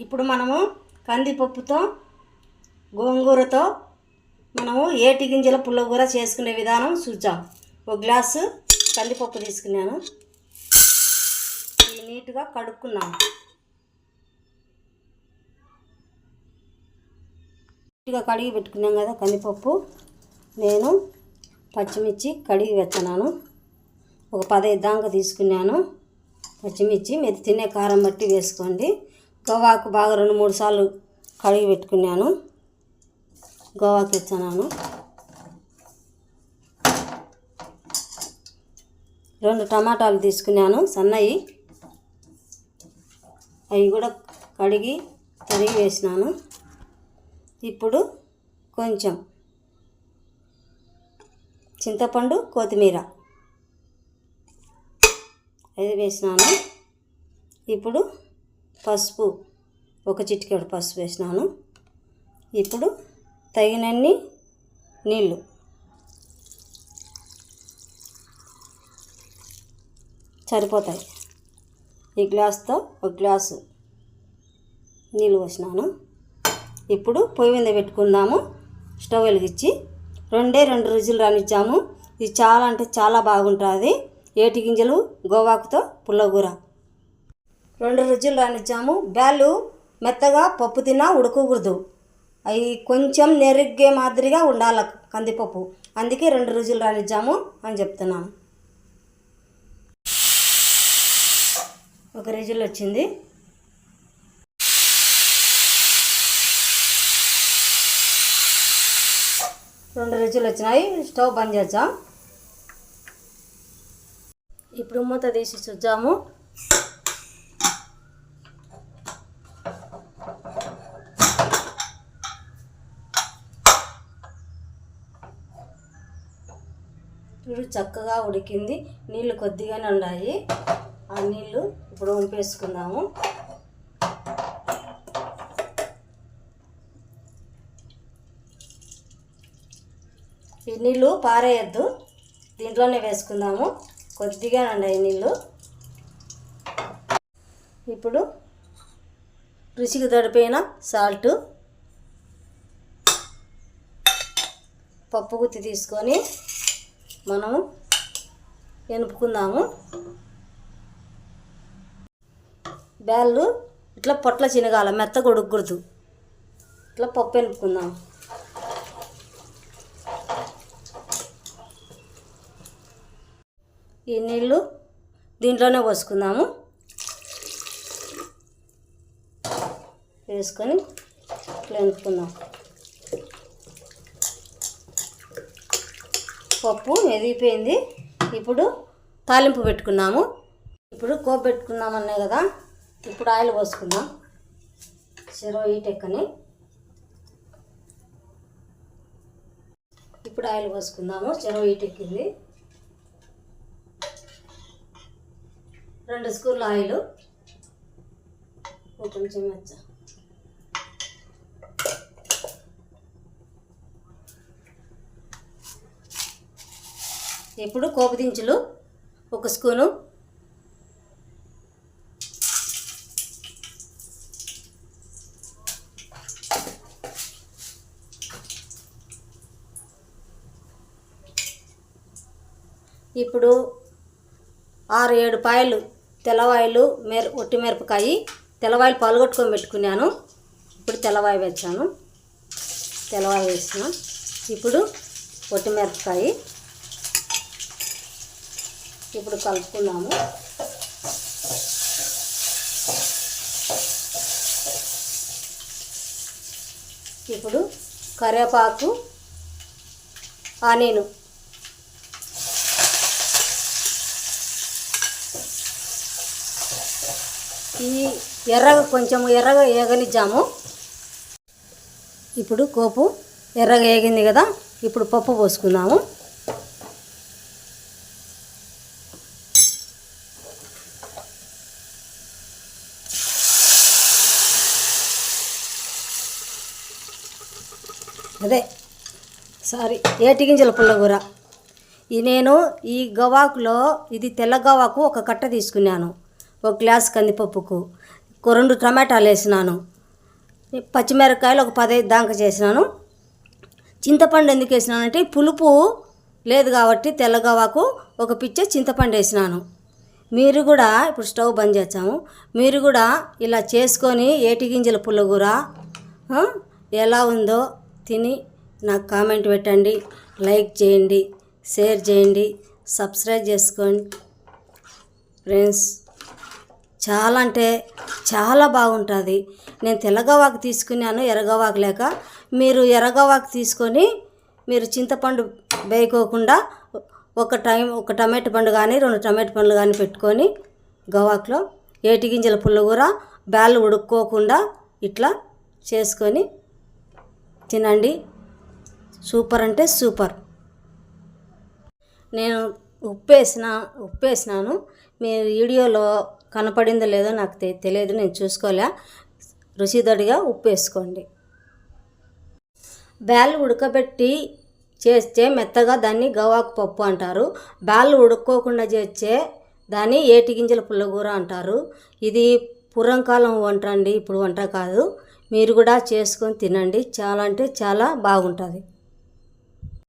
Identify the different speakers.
Speaker 1: ఇప్పుడు మనము కందిపప్పుతో గోంగూరతో మనము ఏటి గింజల పుల్లగూర చేసుకునే విధానం చూద్దాం. ఒక గ్లాసు కందిపప్పు తీసుకున్నాను. నీట్గా కడుక్కున్నాను. నీట్గా కడిగి పెట్టుకున్నాం కదా కందిపప్పు. నేను పచ్చిమిర్చి కడిగి వెచ్చనాను. ఒక 15 దాకా తీసుకున్నాను పచ్చిమిర్చి. మీరు తినే కారం బట్టి వేసుకోండి. గోవాకు బాగా 2-3 సార్లు కడిగి పెట్టుకున్నాను. గోవాకి ఇచ్చాను. 2 టమాటాలు తీసుకున్నాను సన్నవి. అవి కూడా కడిగి తరిగి వేసినాను. ఇప్పుడు కొంచెం చింతపండు, కొత్తిమీర అది వేసినాను. ఇప్పుడు పసుపు, ఒక చిటికెడు పసుపు వేసినాను. ఇప్పుడు తగినన్ని నీళ్ళు, సరిపోతాయి. ఈ గ్లాస్తో ఒక గ్లాసు నీళ్ళు పోసినాను. ఇప్పుడు పొయ్యి మీద పెట్టుకుందాము. స్టవ్ వెలిగించి 2 విజిల్ రానిచ్చాము. ఇది చాలా అంటే చాలా బాగుంటుంది. ఏటి గింజలు గోవాకుతో పుల్లగూర 2 విజిల్ రానిచ్చాము. బ్యాళ్ళు మెత్తగా పప్పు తిన్నా ఉడకకూడదు. అవి కొంచెం నెరిగే మాదిరిగా ఉండాలి కందిపప్పు. అందుకే 2 విజిల్ రానిచ్చాము అని చెప్తున్నాను. ఒక విజిల్ వచ్చింది. రెండు విజిల్ వచ్చినాయి. స్టవ్ బంద్ చేద్దాం. ఇప్పుడు మూత తీసి చూద్దాము. ఇప్పుడు చక్కగా ఉడికింది. నీళ్ళు కొద్దిగానే ఉన్నాయి. ఆ నీళ్ళు ఇప్పుడు వంపేసుకుందాము. ఈ నీళ్ళు పారేయద్దు, దీంట్లోనే వేసుకుందాము. కొద్దిగా ఉన్నాయి నీళ్ళు. ఇప్పుడు రుచికి తడిపోయిన సాల్టు, పప్పు గుత్తి తీసుకొని మనము ఎనుపుకుందాము. బ్యాళ్ళు ఇట్లా పొట్ల చినగాల, మెత్తగా ఉడకకూడదు. ఇట్లా పప్పు ఎనుపుకుందాం. ఈ నీళ్ళు దీంట్లోనే పోసుకుందాము. వేసుకొని ఇట్లా ఎనుపుకుందాం. పప్పు ఎదిగిపోయింది. ఇప్పుడు తాలింపు పెట్టుకున్నాము. ఇప్పుడు కోపు పెట్టుకున్నామన్నాయి కదా. ఇప్పుడు ఆయిల్ పోసుకుందాం. చెరవ ఈటెక్కని. ఇప్పుడు ఆయిల్ పోసుకుందాము. చెరవ ఈటెక్కింది. 2 స్పూన్ల ఆయిల్, కొంచెం మెచ్చ. ఇప్పుడు కోపు దించులు 1 స్పూను, ఇప్పుడు 6-7 పాయలు తెల్లవాయలు, ఒట్టి మిరపకాయ. తెల్లవాయలు పాలుగొట్టుకొని పెట్టుకున్నాను. ఇప్పుడు తెల్లవాయ వేసాను. తెల్లవాయ వేసిన. ఇప్పుడు ఒట్టి మిరపకాయ. ఇప్పుడు కలుపుకుందాము. ఇప్పుడు కరివేపాకు, ఆనియన్. ఈ కొంచెం ఎర్రగా ఏగనిచ్చాము. ఇప్పుడు కోపు ఎర్రగా ఏగింది కదా. ఇప్పుడు పప్పు పోసుకుందాము. ఏటి గింజల పుల్లగూర. నేను ఈ గవాకులో ఇది తెల్ల గవాకు 1 కట్ట తీసుకున్నాను. 1 గ్లాస్ కందిపప్పుకు. 2 టమాటాలు వేసినాను, పచ్చిమిరపకాయలు ఒక 15 దాకా చేసినాను. చింతపండు ఎందుకు వేసినానంటే పులుపు లేదు కాబట్టి తెల్లగవాకు ఒక పిచ్చ చింతపండు వేసినాను. మీరు కూడా ఇప్పుడు స్టవ్ బంద్ చేస్తాము. మీరు కూడా ఇలా చేసుకొని ఏటి గింజల పుల్లగూర ఎలా ఉందో తిని నాకు కామెంట్ పెట్టండి, లైక్ చేయండి, షేర్ చేయండి, సబ్స్క్రైబ్ చేసుకోండి ఫ్రెండ్స్. చాలా అంటే చాలా బాగుంటుంది. నేను తెల్లగవాకు తీసుకున్నాను, ఎర్రగవాకు లేక. మీరు ఎర్రగవాకు తీసుకొని మీరు చింతపండు వేయకోకుండా ఒక టమాటో పండు కానీ 2 టమాటో పండ్లు కానీ పెట్టుకొని గవాకులో ఏటి గింజల పుల్లగూర బ్యాళ్ళు ఉడుక్కోకుండా ఇట్లా చేసుకొని తినండి. సూపర్ అంటే సూపర్. నేను ఉప్పు వేసినాను. మీ వీడియోలో కనపడిందో లేదో నాకు తెలియదు, నేను చూసుకోలే. రుచిదడిగా ఉప్పు వేసుకోండి. బ్యాళ్ళు ఉడకబెట్టి చేస్తే మెత్తగా దాన్ని గవాకు పప్పు అంటారు. బ్యాళ్ళు ఉడుక్కోకుండా చేస్తే దాన్ని ఏటి గింజల పుల్లగూర అంటారు. ఇది పూర్వకాలం వంట అండి, ఇప్పుడు వంట కాదు. మీరు కూడా చేసుకొని తినండి. చాలా అంటే చాలా బాగుంటుంది.